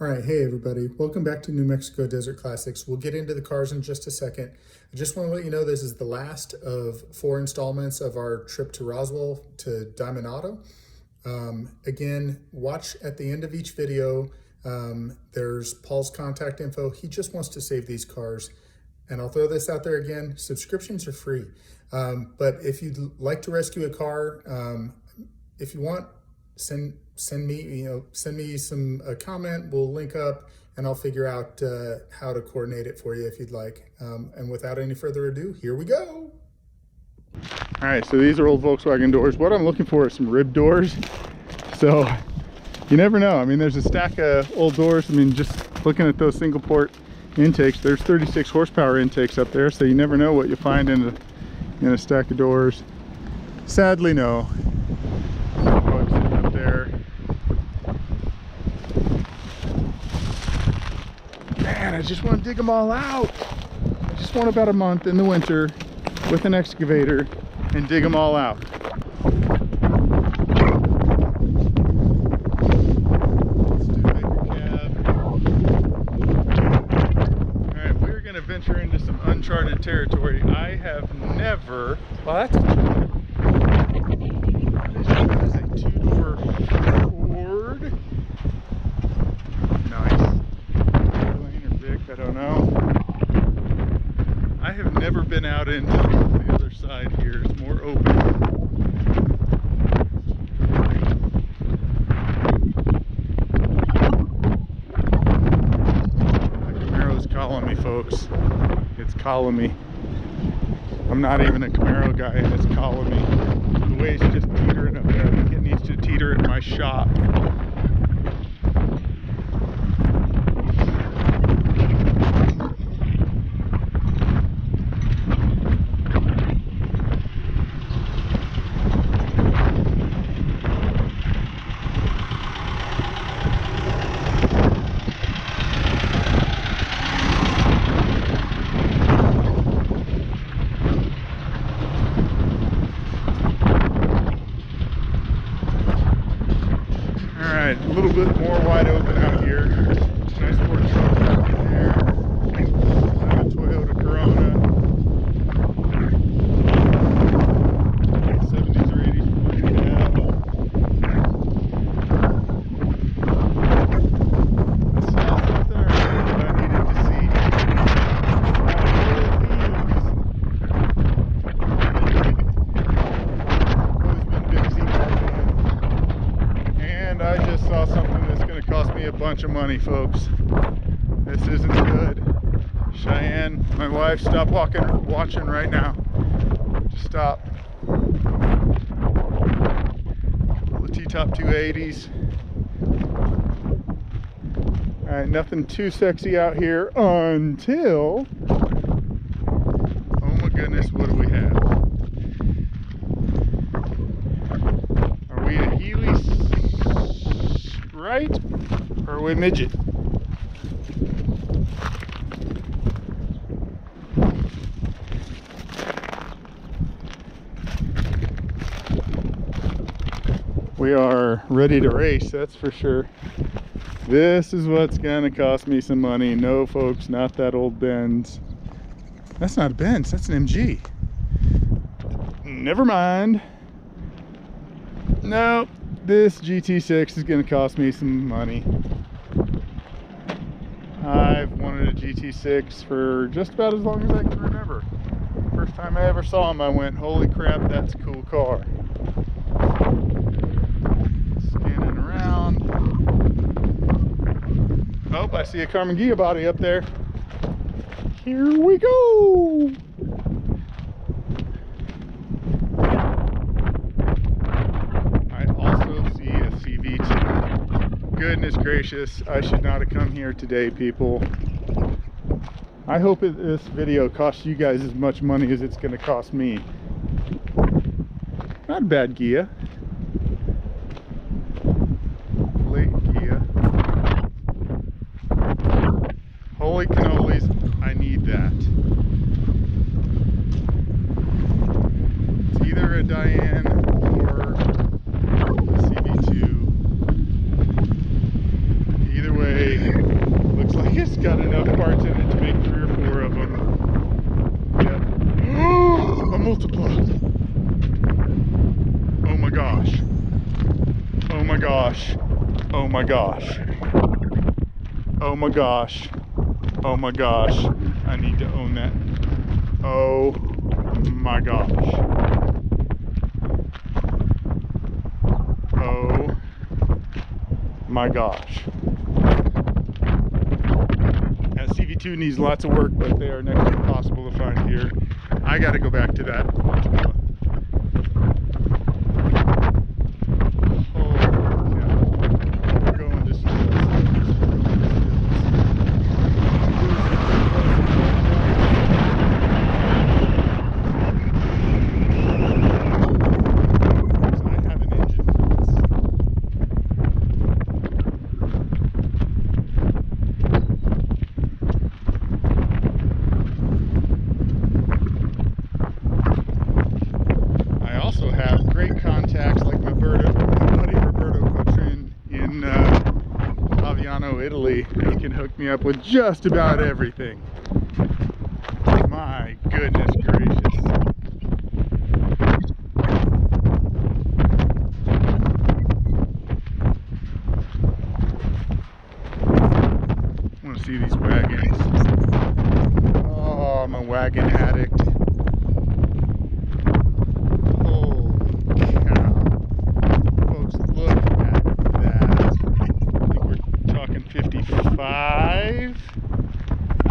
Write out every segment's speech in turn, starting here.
All right, hey everybody, welcome back to New Mexico Desert Classics. We'll get into the cars in just a second. I just want to let you know this is the last of 4 installments of our trip to Roswell to Diamond Auto. Again, watch at the end of each video. There's Paul's contact info. He just wants to save these cars. And I'll throw this out there again, subscriptions are free. But if you'd like to rescue a car, if you want, send me some comment. We'll link up and I'll figure out how to coordinate it for you if you'd like. And without any further ado, here we go. All right, so these are old Volkswagen doors. What I'm looking for is some rib doors. So you never know. I mean, there's a stack of old doors. I mean, just looking at those single port intakes, there's 36 horsepower intakes up there. So you never know what you find in a stack of doors. Sadly, no. Up there. Man, I just want to dig them all out. I just want about a month in the winter with an excavator and dig them all out. Let's do Baker cab. Alright, we're going to venture into some uncharted territory. I have never... Well, that's... That is a 2-door Ford. Nice. Lane or Vic, I don't know. I have never been out into the other side here. It's more open. The Camaro's calling me, folks. It's calling me. I'm not even a Camaro guy and it's calling me. The way it's just teetering up there, I think it needs to teeter in my shop. A little bit more wide open out here. Nice Ford truck out in there. A Toyota Corona. 70s or 80s Ford cab. I saw something earlier that I needed to see. Always been busy. And I just saw something that's going to cost me a bunch of money, folks. This isn't good. Cheyenne, my wife, stop watching right now. Just stop. The T-top 280s. Alright, nothing too sexy out here until... Oh my goodness, what do we have? Are we a Healy right? Or are we midget? We are ready to race, that's for sure. This is what's gonna cost me some money. No, folks, not that old Benz. That's not a Benz, that's an MG. Never mind. Nope. This GT6 is going to cost me some money. I've wanted a GT6 for just about as long as I can remember. First time I ever saw him, I went, holy crap, that's a cool car. Scanning around. Oh, I see a Carmen Ghia body up there. Here we go! Goodness gracious, I should not have come here today, people. I hope this video costs you guys as much money as it's going to cost me. Not a bad Ghia. Late Ghia. Holy cannolis, I need that. It's either a Diane or a CB2. Either way, gosh. Oh my gosh. Oh my gosh. Oh my gosh. I need to own that. Oh my gosh. Oh my gosh. Now, CV2 needs lots of work, but they are next to impossible to find here. I gotta go back to that. Italy, he can hook me up with just about everything. My goodness gracious. I want to see these wagons. Oh, I'm a wagon addict.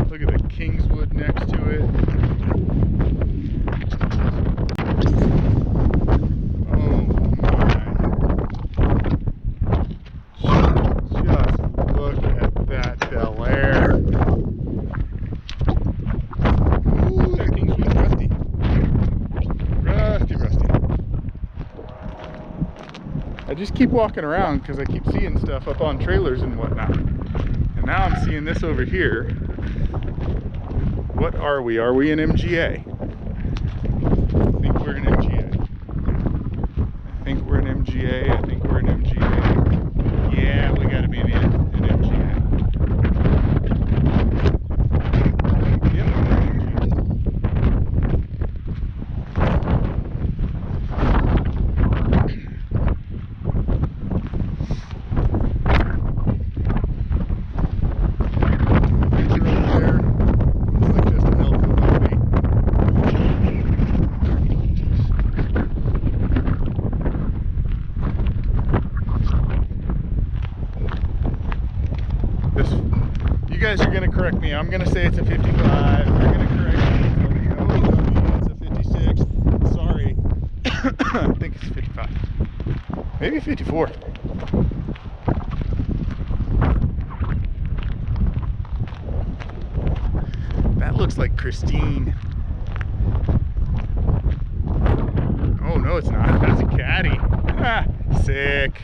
Look at the Kingswood next to it. Oh my. Just look at that Bel Air. Ooh, that Kingswood's rusty. Rusty. I just keep walking around because I keep seeing stuff up on trailers and whatnot. And now I'm seeing this over here. What are we? Are we in MGA? I think we're in MGA. I think we're in MGA. Yeah, we gotta be in MGA. Yep, we're in MGA. You guys are gonna correct me. I'm gonna say it's a 55. You're gonna correct me. Oh, it's a 56. Sorry. I think it's 55. Maybe 54. That looks like Christine. Oh no, it's not. That's a caddy. Ah, sick.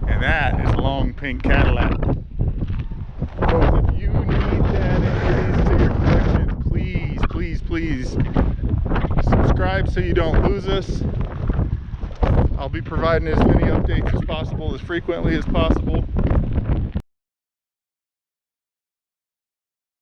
And that is a long pink Cadillac. Folks, if you need that entries to your collection, please subscribe so you don't lose us. I'll be providing as many updates as possible, as frequently as possible.